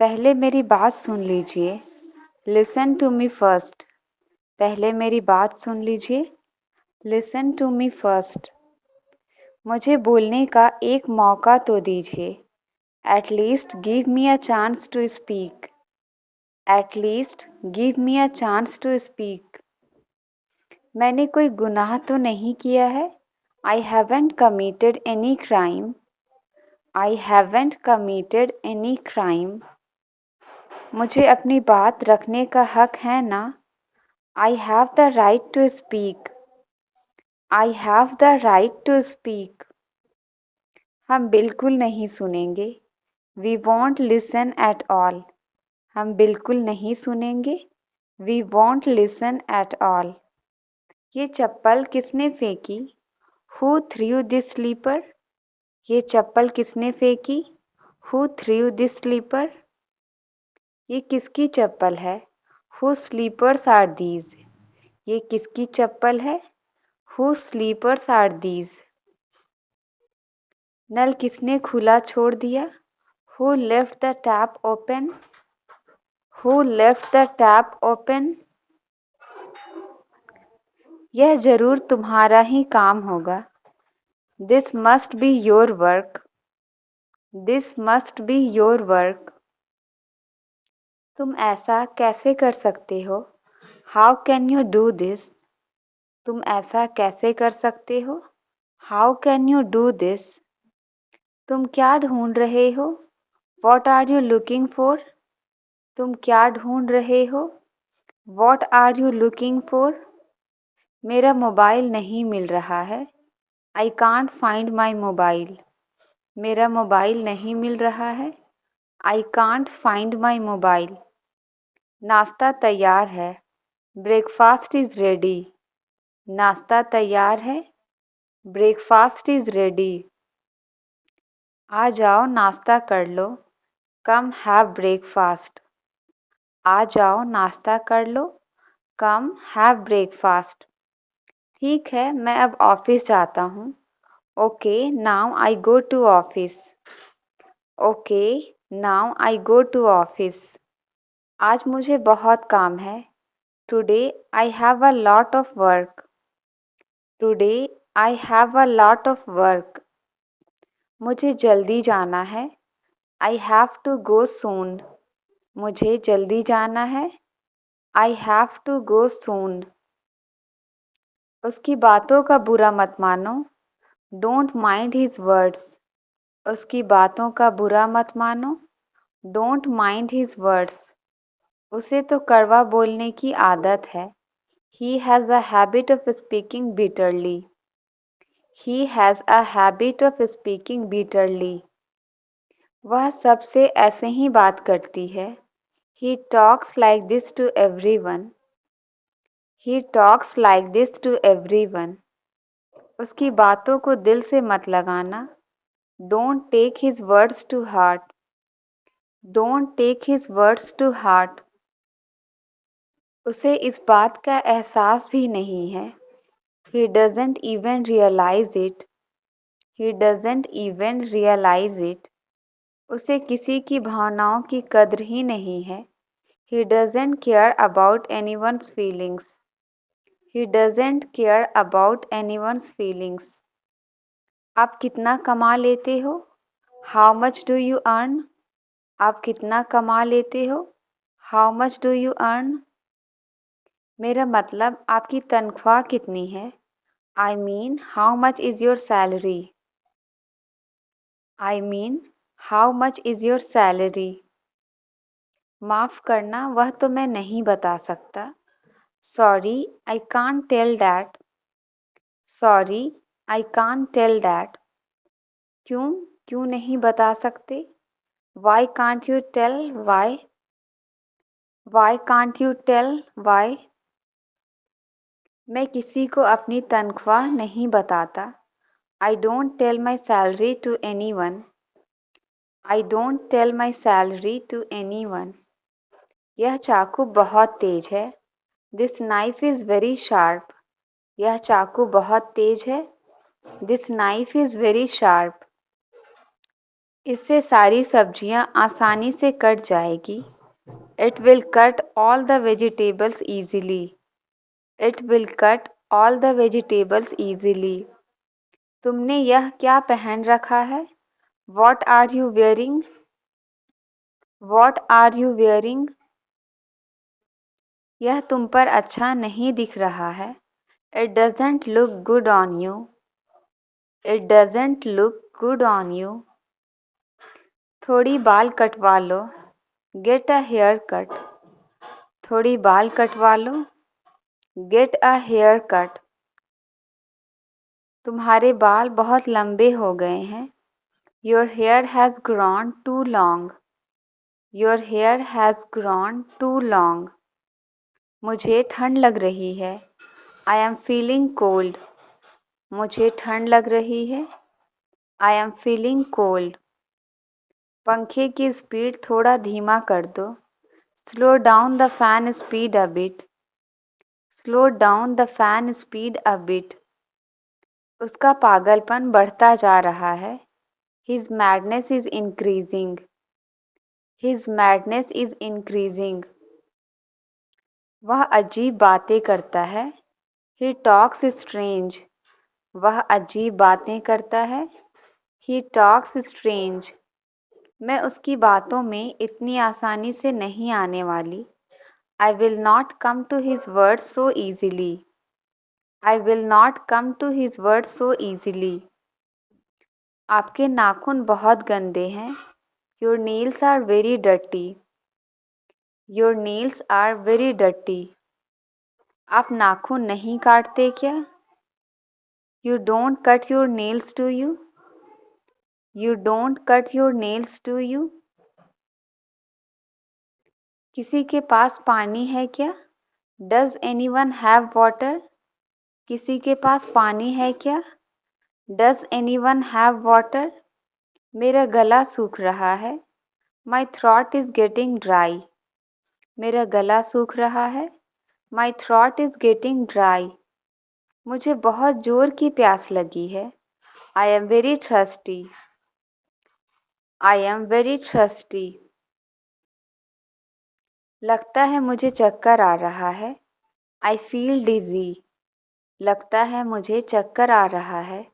पहले मेरी बात सुन लीजिए। Listen to me first. पहले मेरी बात सुन लीजिए। Listen to me first. मुझे बोलने का एक मौका तो दीजिए। At least give me a chance to speak. At least give me a chance to speak. मैंने कोई गुनाह तो नहीं किया है। I haven't committed any crime. I haven't committed any crime. मुझे अपनी बात रखने का हक है ना। I have the right to speak. I have the right to speak. हम बिल्कुल नहीं सुनेंगे। We won't listen at all. हम बिल्कुल नहीं सुनेंगे। We won't listen at all. ये चप्पल किसने फेंकी? Who threw this slipper? ये चप्पल किसने फेंकी? Who threw this slipper? ये किसकी चप्पल है? Who slippers are these? ये किसकी चप्पल है? Who slippers are these? नल किसने खुला छोड़ दिया? Who left the tap open? Who left the tap open? यह जरूर तुम्हारा ही काम होगा। This must be your work. This must be your work. तुम ऐसा कैसे कर सकते हो? How can you do this? तुम ऐसा कैसे कर सकते हो? How can you do this? तुम क्या ढूंढ रहे हो? What are you looking for? तुम क्या ढूंढ रहे हो? What are you looking for? मेरा मोबाइल नहीं मिल रहा है। I can't find my mobile. मेरा मोबाइल नहीं मिल रहा है। I can't find my mobile. नाश्ता तैयार है। Breakfast is ready. नाश्ता तैयार है। Breakfast is ready. आ जाओ नाश्ता कर लो। Come have breakfast. आ जाओ नाश्ता कर लो। Come have breakfast. ठीक है, मैं अब ऑफिस जाता हूँ। Okay now I go to office. Okay now I go to office. आज मुझे बहुत काम है। Today I have a lot of work. Today I have a lot of work. मुझे जल्दी जाना है। I have to go soon. मुझे जल्दी जाना है। I have to go soon. उसकी बातों का बुरा मत मानो। Don't mind his words. उसकी बातों का बुरा मत मानो। Don't mind his words. उसे तो कड़वा बोलने की आदत है। He has a habit of speaking bitterly. He has a habit of speaking bitterly. वह सबसे ऐसे ही बात करती है। He talks like this to everyone. He talks like this to everyone. उसकी बातों को दिल से मत लगाना। Don't take his words to heart. Don't take his words to heart. उसे इस बात का एहसास भी नहीं है। He doesn't even realize it. He doesn't even realize it. उसे किसी की भावनाओं की कद्र ही नहीं है। He doesn't care about anyone's feelings. He doesn't care about anyone's feelings. आप कितना कमा लेते हो? How much do you earn? आप कितना कमा लेते हो? How much do you earn? मेरा मतलब आपकी तनख्वाह कितनी है? I mean, how much is your salary? I mean, how much is your salary? माफ़ करना, वह तो मैं नहीं बता सकता। Sorry, I can't tell that. Sorry, I can't tell that. क्यों? क्यों नहीं बता सकते? Why can't you tell why? Why can't you tell why? मैं किसी को अपनी तनख्वाह नहीं बताता। I don't tell my salary to anyone. I don't tell my salary to anyone. यह चाकू बहुत तेज है। This knife is very sharp. यह चाकू बहुत तेज है। This knife is very sharp. इससे सारी सब्जियां आसानी से कट जाएगी। It will cut all the vegetables easily. It will cut all the vegetables easily. तुमने यह क्या पहन रखा है? What are you wearing? What are you wearing? यह तुम पर अच्छा नहीं दिख रहा है। It doesn't look good on you. It doesn't look good on you. थोड़ी बाल कटवा लो। Get a haircut. थोड़ी बाल कटवा लो। Get a haircut. तुम्हारे बाल बहुत लंबे हो गए हैं। Your hair has grown too long. Your hair has grown too long. मुझे ठंड लग रही है। I am feeling cold. मुझे ठंड लग रही है। I am feeling cold. पंखे की स्पीड थोड़ा धीमा कर दो। Slow down the fan speed a bit. Slow down the fan speed a bit. उसका पागलपन बढ़ता जा रहा है। His madness is increasing. His madness is increasing. वह अजीब बातें करता है। He talks strange. वह अजीब बातें करता है। He talks strange. मैं उसकी बातों में इतनी आसानी से नहीं आने वाली। I will not come to his words so easily. I will not come to his words so easily. आपके नाखून बहुत गंदे हैं। Your nails are very dirty. Your nails are very dirty. आप नाखून नहीं काटते क्या? You don't cut your nails, do you? You don't cut your nails, do you? किसी के पास पानी है क्या? Does anyone have water? किसी के पास पानी है क्या? Does anyone have water? मेरा गला सूख रहा है। My throat is getting dry. मेरा गला सूख रहा है। My throat is getting dry. मुझे बहुत जोर की प्यास लगी है। I am very thirsty. I am very thirsty. लगता है मुझे चक्कर आ रहा है। I feel dizzy. लगता है मुझे चक्कर आ रहा है।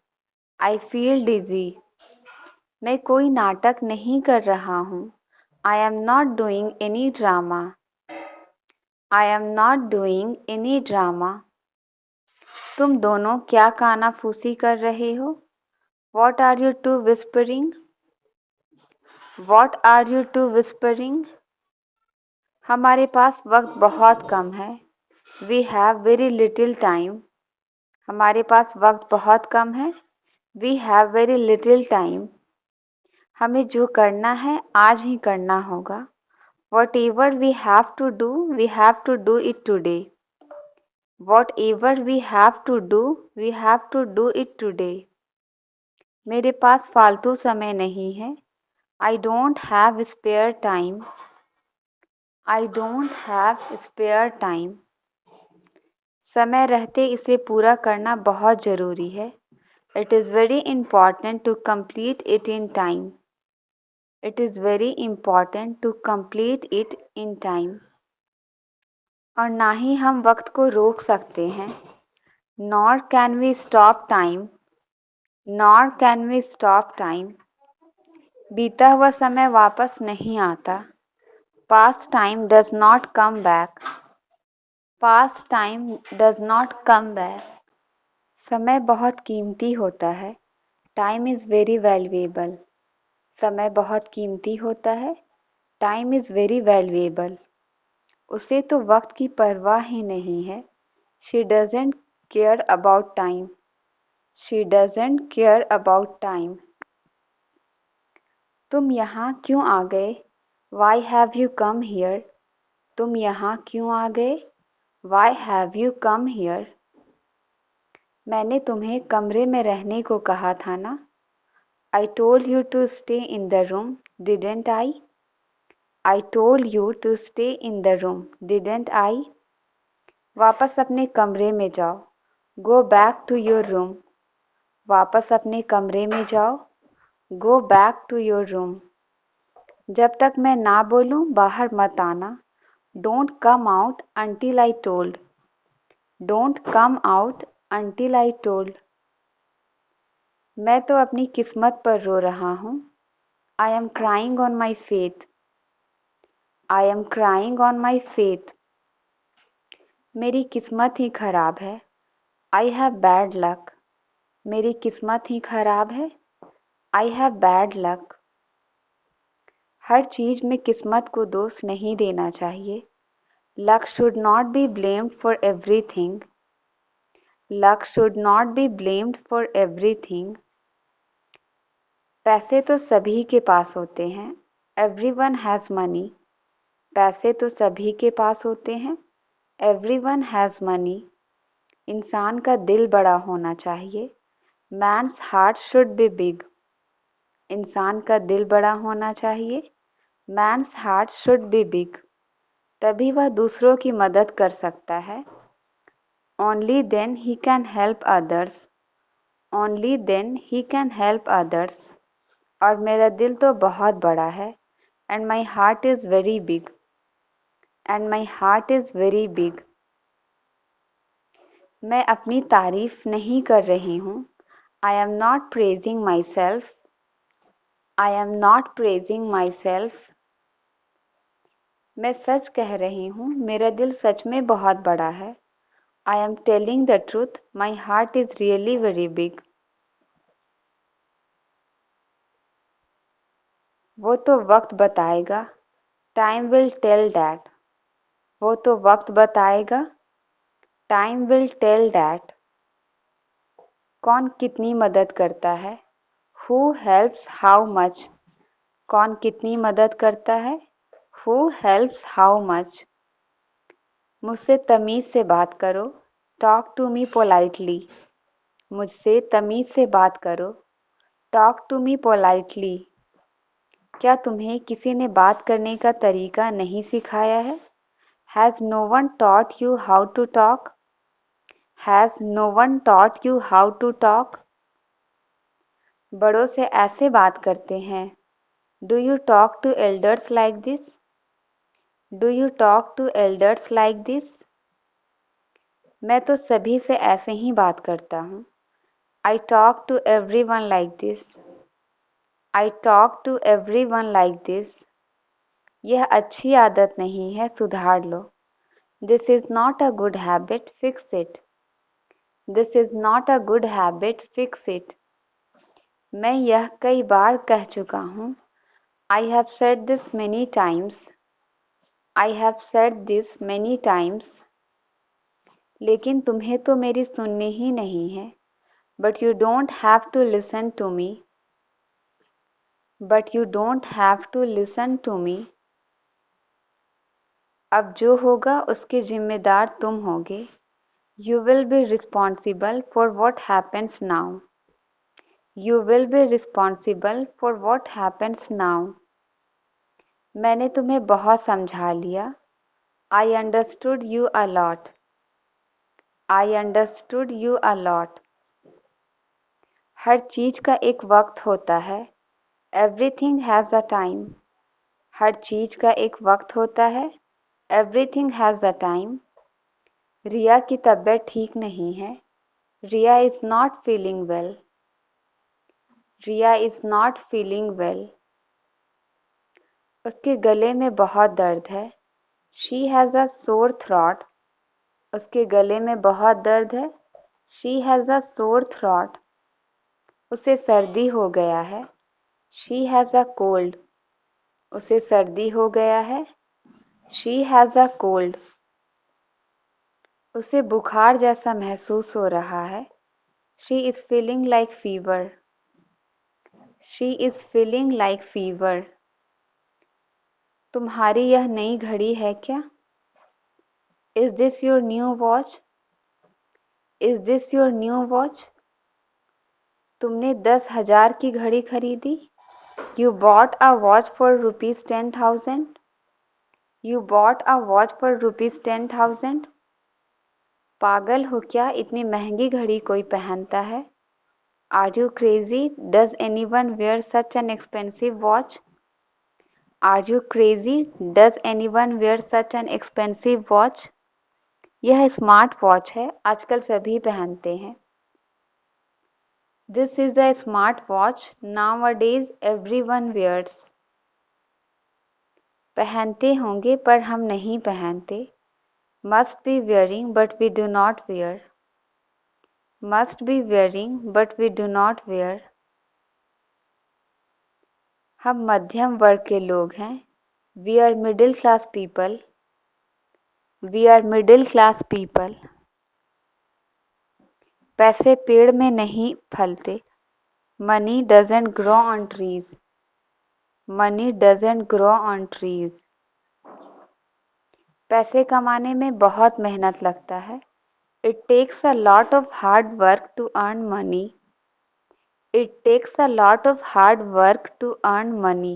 I feel dizzy. मैं कोई नाटक नहीं कर रहा हूँ। I am not doing any drama. I am not doing any drama. तुम दोनों क्या कानाफूसी कर रहे हो? What are you two whispering? What are you two whispering? हमारे पास वक्त बहुत कम है। We have very little time. हमारे पास वक्त बहुत कम है। We have very little time. हमें जो करना है आज ही करना होगा। Whatever we have to do it today. Whatever we have to do it today. मेरे पास फालतू समय नहीं है। I don't have spare time. I don't have spare time. समय रहते इसे पूरा करना बहुत ज़रूरी है। It is very important to complete it in time. It is very important to complete it in time. और ना ही हम वक्त को रोक सकते हैं। Nor can we stop time. Nor can we stop time. बीता हुआ समय वापस नहीं आता। Past time does not come back. Past time does not come back. समय बहुत कीमती होता है। Time is very valuable. समय बहुत कीमती होता है। Time is very valuable. उसे तो वक्त की परवाह ही नहीं है। She doesn't care about time. She doesn't care about time. तुम यहाँ क्यों आ गए? Why have you come here? तुम यहाँ क्यों आ गए? Why have you come here? मैंने तुम्हें कमरे में रहने को कहा था ना? I told you to stay in the room, didn't I? I told you to stay in the room, didn't I? वापस अपने कमरे में जाओ। Go back to your room. वापस अपने कमरे में जाओ। Go back to your room. जब तक मैं ना बोलूं बाहर मत आना. Don't come out until I told. Don't come out until I told. मैं तो अपनी किस्मत पर रो रहा हूं. I am crying on my fate. I am crying on my fate. मेरी किस्मत ही खराब है. I have bad luck. मेरी किस्मत ही खराब है. I have bad luck. हर चीज में किस्मत को दोष नहीं देना चाहिए. Luck should not be blamed for everything. Luck should not be blamed for everything. पैसे तो सभी के पास होते हैं. Everyone has money. पैसे तो सभी के पास होते हैं. Everyone has money. इंसान का दिल बड़ा होना चाहिए. Man's heart should be big. इंसान का दिल बड़ा होना चाहिए. Man's heart should be big. तभी वह दूसरों की मदद कर सकता है. Only then he can help others. Only then he can help others. और मेरा दिल तो बहुत बड़ा है. And my heart is very big. And my heart is very big. मैं अपनी तारीफ नहीं कर रही हूँ. I am not praising myself. I am not praising myself. मैं सच कह रही हूँ. मेरा दिल सच में बहुत बड़ा है. I am telling the truth. My heart is really very big. वो तो वक्त बताएगा. Time will tell that. वो तो वक्त बताएगा. Time will tell that. कौन कितनी मदद करता है. Who helps how much. कौन कितनी मदद करता है. Who helps how much. मुझसे तमीज से बात करो. Talk to me politely. मुझसे तमीज से बात करो. Talk to me politely. क्या तुम्हें किसी ने बात करने का तरीका नहीं सिखाया है. Has no one taught you how to talk? Has no one taught you how to talk? बड़ों से ऐसे बात करते हैं. Do you talk to elders like this? Do you talk to elders like this? मैं तो सभी से ऐसे ही बात करता हूँ. I talk to everyone like this. I talk to everyone like this. यह अच्छी आदत नहीं है. सुधार लो. This is not a good habit. Fix it. This is not a good habit. Fix it. मैं यह कई बार कह चुका हूँ. I have said this many times. I have said this many times. लेकिन तुम्हें तो मेरी सुननी ही नहीं है. But you don't have to listen to me. But you don't have to listen to me. अब जो होगा उसके जिम्मेदार तुम होगे. You will be responsible for what happens now. You will be responsible for what happens now. मैंने तुम्हें बहुत समझा लिया. I understood you a lot. I understood you a lot. हर चीज का एक वक्त होता है. Everything has a time. हर चीज का एक वक्त होता है. Everything has a time. रिया की तबीयत ठीक नहीं है. Riya is not feeling well. Riya is not feeling well. उसके गले में बहुत दर्द है. She has a sore throat. उसके गले में बहुत दर्द है. She has a sore throat. उसे सर्दी हो गया है. She has a cold. उसे सर्दी हो गया है. She has a cold. उसे बुखार जैसा महसूस हो रहा है. She is feeling like fever. She is feeling like fever. तुम्हारी यह नई घड़ी है क्या? Is this your new watch? Is this your new watch? तुमने 10,000 की घड़ी खरीदी. You bought a watch for rupees 10,000. You bought a watch for rupees 10,000. पागल हो क्या? इतनी महंगी घड़ी कोई पहनता है. Are you crazy? Does anyone wear such an expensive watch? Are you crazy? Does anyone wear such an expensive watch? यह स्मार्ट वॉच है, आजकल सभी पहनते हैं। This is a smart watch. Nowadays everyone wears. पहनते होंगे पर हम नहीं पहनते। Must be wearing but we do not wear. Must be wearing but we do not wear. हम मध्यम वर्ग के लोग हैं। We are middle class people. We are middle class people. पैसे पेड़ में नहीं फलते। Money doesn't grow on trees. Money doesn't grow on trees. पैसे कमाने में बहुत मेहनत लगता है। It takes a lot of hard work to earn money. It takes a lot of hard work to earn money.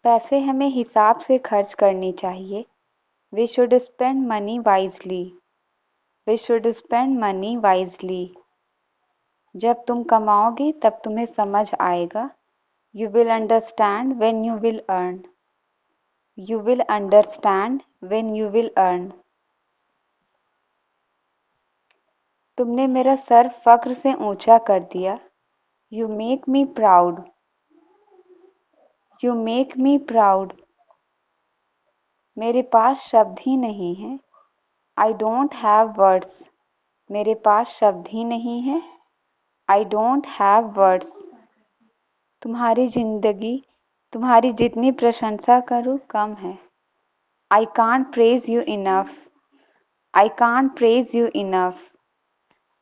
पैसे हमें हिसाब से खर्च करनी चाहिए। We should spend money wisely. We should spend money wisely. जब तुम कमाओगे तब तुम्हें समझ आएगा। You will understand when you will earn. You will understand when you will earn. तुमने मेरा सर फक्र से ऊंचा कर दिया। You make me proud. You make me proud. मेरे पास शब्द ही नहीं है। I don't have words. मेरे पास शब्द ही नहीं है। I don't have words. तुम्हारी जितनी प्रशंसा करूं कम है। I can't praise you enough. I can't praise you enough.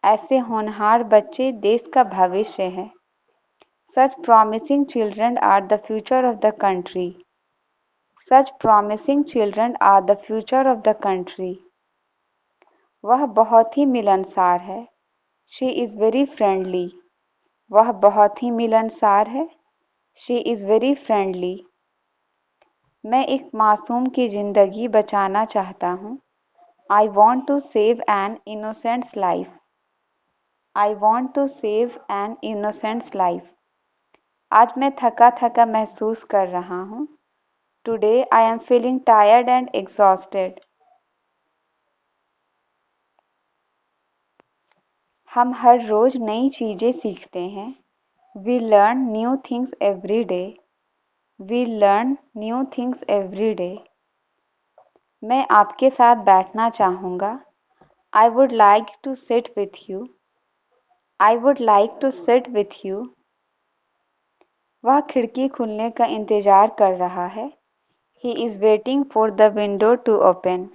ऐसे होनहार बच्चे देश का भविष्य है। Such promising children are the future of the country. Such promising children are the future of the country. वह बहुत ही मिलनसार है। She is very friendly. वह बहुत ही मिलनसार है। She is very friendly. मैं एक मासूम की जिंदगी बचाना चाहता हूँ। I want to save an innocent's life. I want to save an innocent's life. आज मैं थका थका महसूस कर रहा हूँ। Today I am feeling tired and exhausted. हम हर रोज नई चीजें सीखते हैं। We learn new things every day. We learn new things every day. मैं आपके साथ बैठना चाहूँगा। I would like to sit with you. I would like to sit with you. वह खिड़की खुलने का इंतजार कर रहा है। He is waiting for the window to open.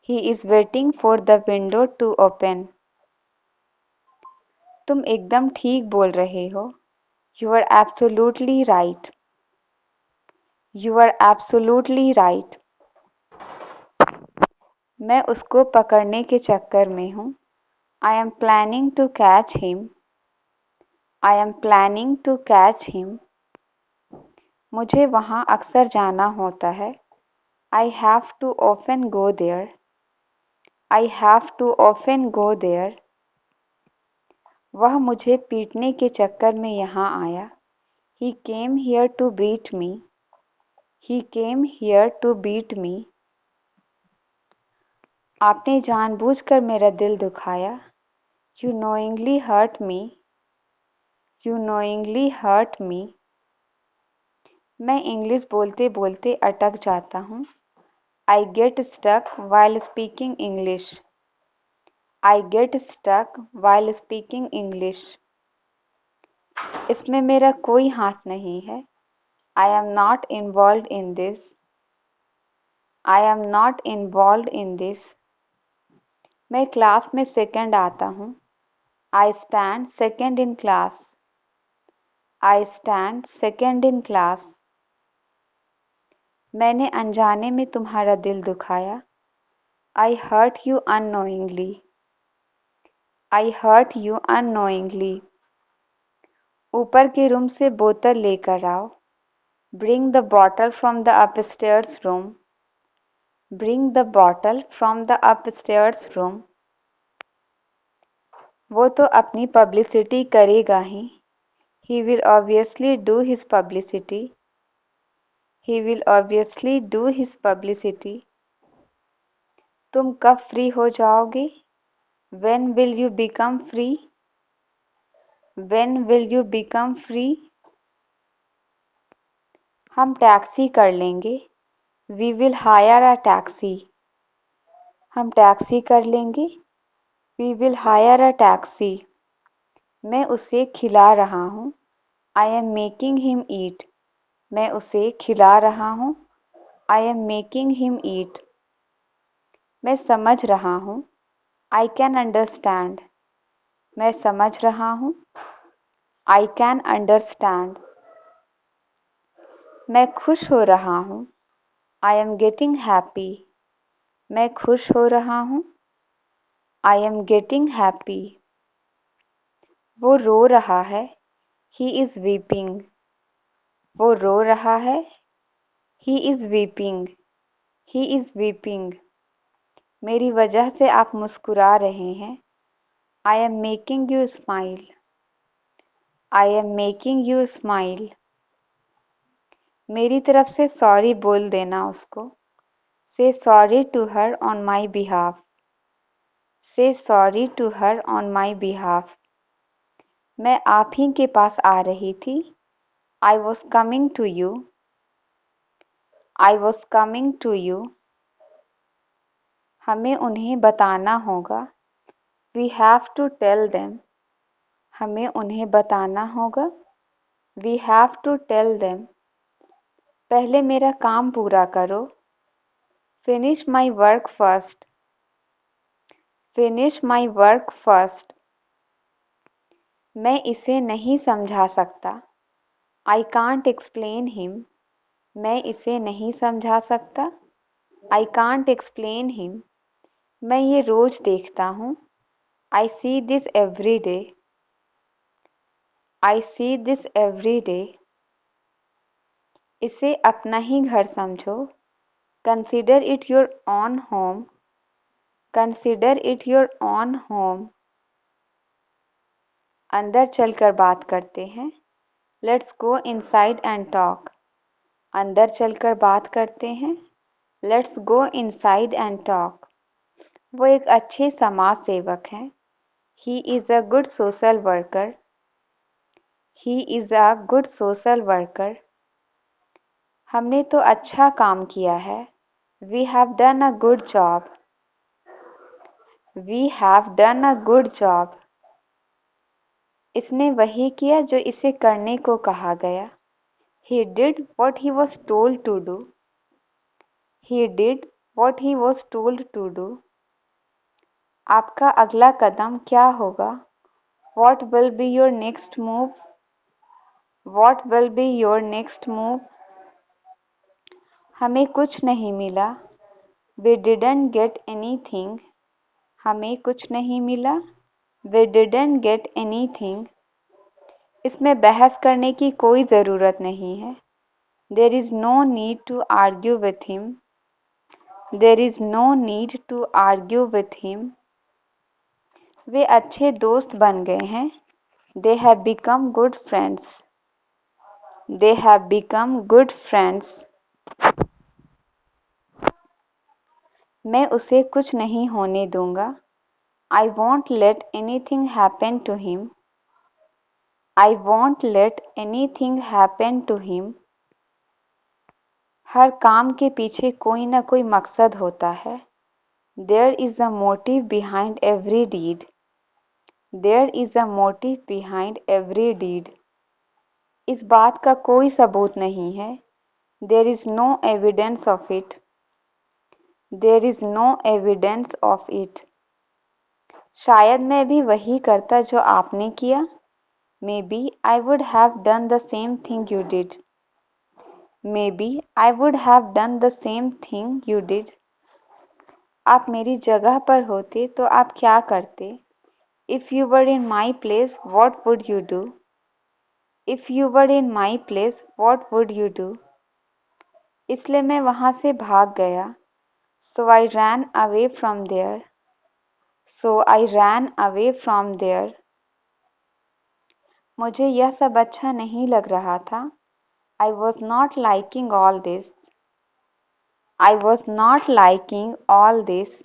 He is waiting for the window to open. तुम एकदम ठीक बोल रहे हो। You are absolutely right. You are absolutely right. मैं उसको पकड़ने के चक्कर में हूँ। I am planning to catch him. I am planning to catch him. मुझे वहाँ अक्सर जाना होता है। I have to often go there. I have to often go there. वह मुझे पीटने के चक्कर में यहाँ आया। He came here to beat me. He came here to beat me. आपने जानबूझकर मेरा दिल दुखाया। You knowingly hurt me. You knowingly hurt me. मैं इंग्लिश बोलते बोलते अटक जाता हूँ। I get stuck while speaking English. I get stuck while speaking English. इसमें मेरा कोई हाथ नहीं है। I am not involved in this. I am not involved in this. मैं क्लास में सेकंड आता हूँ। I stand second in class. I stand second in class. मैंने अनजाने में तुम्हारा दिल दुखाया। I hurt you unknowingly. I hurt you unknowingly. ऊपर के रूम से बोतल लेकर आओ। Bring the bottle from the upstairs room. Bring the bottle from the upstairs room. वो तो अपनी पब्लिसिटी करेगा ही। He will obviously do his publicity. He will obviously do his publicity. तुम कब फ्री हो जाओगे? When will you become free? When will you become free? हम taxi कर लेंगे। We will hire a taxi. हम टैक्सी कर लेंगे। We will hire a taxi. मैं उसे खिला रहा हूँ। I am making him eat. मैं उसे खिला रहा हूँ। I am making him eat. मैं समझ रहा हूँ। I can understand. मैं समझ रहा हूँ। I can understand. मैं खुश हो रहा हूँ। I am getting happy. मैं खुश हो रहा हूँ। I am getting happy. वो रो रहा है। He is weeping. वो रो रहा है। He is weeping. He is weeping. मेरी वजह से आप मुस्कुरा रहे हैं। I am making you smile. I am making you smile. मेरी तरफ से सॉरी बोल देना उसको। Say sorry to her on my behalf. Say sorry to her on my behalf. मैं आप ही के पास आ रही थी। I was coming to you. I was coming to you. हमें उन्हें बताना होगा। We have to tell them. हमें उन्हें बताना होगा। We have to tell them. पहले मेरा काम पूरा करो। Finish my work first. Finish my work first. मैं इसे नहीं समझा सकता। I can't explain him. मैं इसे नहीं समझा सकता। I can't explain him. मैं ये रोज देखता हूँ। I see this every day. I see this every day. इसे अपना ही घर समझो। Consider it your own home. Consider it your own home. अंदर चलकर बात करते हैं। Let's go inside and talk. अंदर चलकर बात करते हैं। Let's go inside and talk. वो एक अच्छे समाज सेवक हैं। He is a good social worker. He is a good social worker. हमने तो अच्छा काम किया है। We have done a good job. We have done a good job. इसने वही किया जो इसे करने को कहा गया। He did what he was told to do. He did what he was told to do. आपका अगला कदम क्या होगा? What will be your next move? What will be your next move? हमें कुछ नहीं मिला। We didn't get anything. हमें कुछ नहीं मिला। We didn't get anything. इसमें बहस करने की कोई ज़रूरत नहीं है। There is no need to argue with him. There is no need to argue with him. वे अच्छे दोस्त बन गए हैं। They have become good friends. They have become good friends. मैं उसे कुछ नहीं होने दूंगा। I won't let anything happen to him. I won't let anything happen to him. हर काम के पीछे कोई ना कोई मकसद होता है। There is a motive behind every deed. There is a motive behind every deed. इस बात का कोई सबूत नहीं है। There is no evidence of it. There is no evidence of it. शायद मैं भी वही करता जो आपने किया। Maybe I would have done the same thing you did. Maybe I would have done the same thing you did. आप मेरी जगह पर होते तो आप क्या करते? If you were in my place, what would you do? If you were in my place, what would you do? इसलिए मैं वहाँ से भाग गया। So I ran away from there. So I ran away from there. मुझे यह सब अच्छा नहीं लग रहा था. I was not liking all this. I was not liking all this.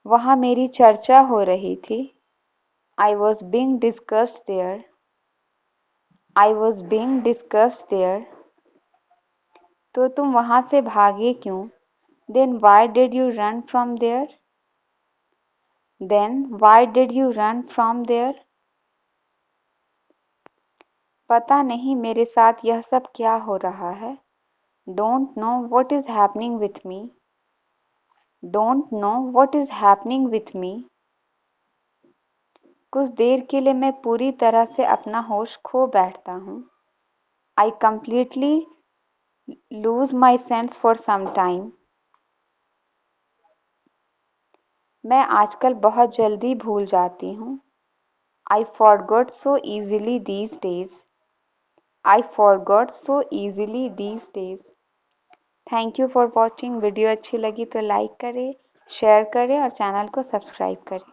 वहाँ मेरी चर्चा हो रही थी. I was being discussed there. I was being discussed there. तो तुम वहाँ से भागे क्यों? Then why did you run from there? Then why did you run from there? पता नहीं मेरे साथ यह सब क्या हो रहा है. Don't know what is happening with me. Don't know what is happening with me. कुछ देर के लिए मैं पूरी तरह से अपना होश खो बैठता हूँ. I completely lose my sense for some time. मैं आजकल बहुत जल्दी भूल जाती हूँ. I forgot so easily these days. I forgot so easily these days. Thank you for watching. Video अच्छी लगी तो लाइक करें, शेयर करें और चैनल को सब्सक्राइब करें.